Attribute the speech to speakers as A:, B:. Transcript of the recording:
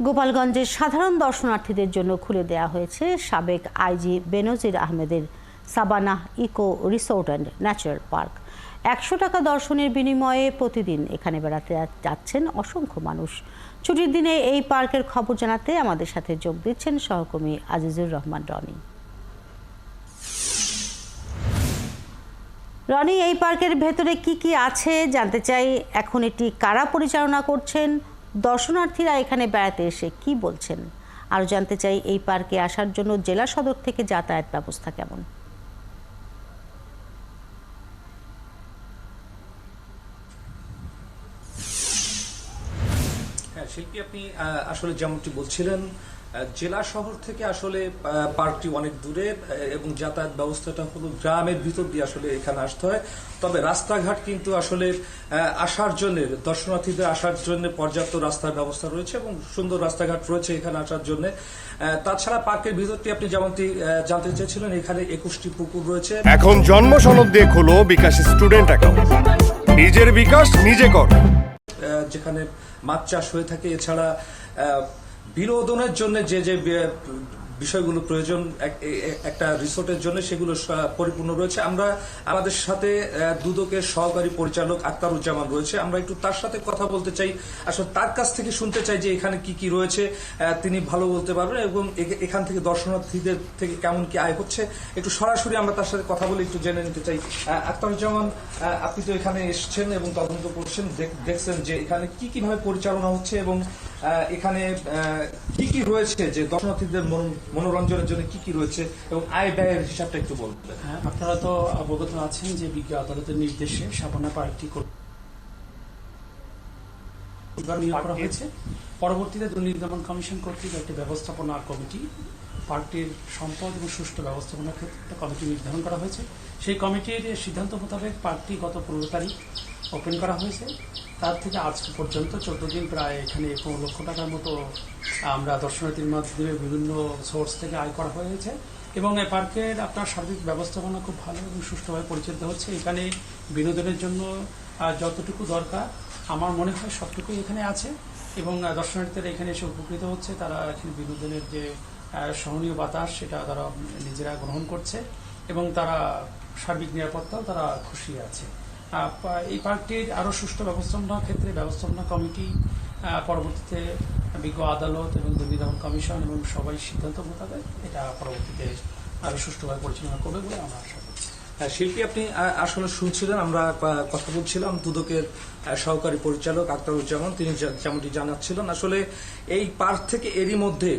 A: গোপালগঞ্জের সাধারণ দর্শনার্থীদের জন্য খুলে দেওয়া হয়েছে সাবেক আইজি বেনজির আহমেদের Savannah eco resort and natural park. 100 টাকা দর্শনের বিনিময়ে প্রতিদিন এখানে বেড়াতে যাচ্ছেন অসংখ্য মানুষ। ছুটির দিনে এই পার্কের খবর জানাতে আমাদের সাথে যোগ দিচ্ছেন সহকর্মী আজিজুর রহমান রনি। রনি, এই পার্কের ভেতরে কি কি আছে জানতে চাই। এখন এটি কারা পরিচালনা করছেন, দর্শনার্থীরা এখানে বেড়াতে এসে কি বলছেন? আরও জানতে চাই এই পার্কে আসার জন্য জেলা সদর থেকে যাতায়াত ব্যবস্থা কেমন?
B: হ্যাঁ শিল্পী, আপনি আসলে যেমনটি বলছিলেন, জেলা শহর থেকে আসলে পার্কটি অনেক দূরে এবং যাতায়াত ব্যবস্থাটা হলো গ্রামের ভিতর দিয়ে আসলে এখানে আসতে হয়। তবে রাস্তাঘাট কিন্তু আসলে আসার জন্য, দর্শনার্থীদের আসার জন্য পর্যাপ্ত রাস্তার ব্যবস্থা রয়েছে এবং সুন্দর রাস্তাঘাট রয়েছে এখানে আসার জন্য। তাছাড়া পার্কের ভিতরটি আপনি যেমনটি জানতে চেয়েছিলেন, এখানে 21টি পুকুর রয়েছে।
C: এখন জন্ম সনদ দিয়ে খোলো বিকাশ স্টুডেন্ট অ্যাকাউন্ট, নিজের বিকাশ নিজে কর।
B: যেখানে মাছ চাষ হয়ে থাকে, এছাড়া বিনোদনের জন্য যে যে বিষয়গুলো প্রয়োজন একটা রিসোর্টের জন্য, সেগুলো পরিপূর্ণ রয়েছে। আমরা আমাদের সাথে দুদকের সহকারী পরিচালক আক্তারুজ্জামান রয়েছে, আমরা একটু তার সাথে কথা বলতে চাই, আসলে তার কাছ থেকে শুনতে চাই যে এখানে কি কি রয়েছে। তিনি ভালো বলতে পারবেন এবং এখান থেকে দর্শনার্থীদের থেকে কেমন কি আয় হচ্ছে, একটু সরাসরি আমরা তার সাথে কথা বলে একটু জেনে নিতে চাই। আক্তারুজ্জামান, আপনি তো এখানে এসেছেন এবং তদন্ত করছেন, দেখছেন যে এখানে কি কিভাবে পরিচালনা হচ্ছে এবং এখানে কি কি রয়েছে, যে দর্শনার্থীদের মনোরঞ্জনের জন্য কি কি রয়েছে এবং আয় ব্যয়ের হিসাবটা একটু বলবেন।
D: হ্যাঁ, আপনারা তো অবগত আছেন যে বিজ্ঞ আদালতের নির্দেশে সাবানা পার্কটি নিয়োগ করা হয়েছে। পরবর্তীতে দুর্নীতি দমন কমিশন কর্তৃক একটি ব্যবস্থাপনা কমিটি, পার্কটির সম্পদ এবং সুষ্ঠু ব্যবস্থাপনার ক্ষেত্রে একটা কমিটি নির্ধারণ করা হয়েছে। সেই কমিটির সিদ্ধান্ত মোতাবেক পার্কটি গত 15 তারিখ ওপেন করা হয়েছে। তার থেকে আজ পর্যন্ত 14 দিন প্রায় এখানে 15 লক্ষ টাকার মতো আমরা দর্শনার্থীর মাধ্যমে বিভিন্ন সোর্স থেকে আয় করা হয়েছে এবং এই পার্কের আপনার সার্বিক ব্যবস্থাপনা খুব ভালো এবং সুষ্ঠুভাবে পরিচালিত হচ্ছে। এখানে বিনোদনের জন্য যতটুকু দরকার আমার মনে হয় সবটুকুই এখানে আছে এবং দর্শনার্থীরা এখানে এসে উপকৃত হচ্ছে। তারা এখানে বিনোদনের যে সহনীয় বাতাস সেটা তারা নিজেরা গ্রহণ করছে এবং তারা সার্বিক নিরাপত্তাও তারা খুশি আছে। এই পার্কটির আরও সুষ্ঠু ব্যবস্থাপনার ক্ষেত্রে ব্যবস্থাপনা কমিটি পরবর্তীতে বিজ্ঞ আদালত এবং দুর্নীতি দমন কমিশন এবং সবাই সিদ্ধান্ত মোতাবেক এটা পরবর্তীতে আরও সুষ্ঠুভাবে পরিচালনা করবে বলে আমরা আশা করছি।
B: শিল্পী, আপনি আসলে শুনছিলেন, আমরা কথা বলছিলাম দুদকের সহকারী পরিচালক আক্তারুজ্জামান, তিনি যেমনটি জানাচ্ছিলেন আসলে এই পার্ক থেকে এরই মধ্যে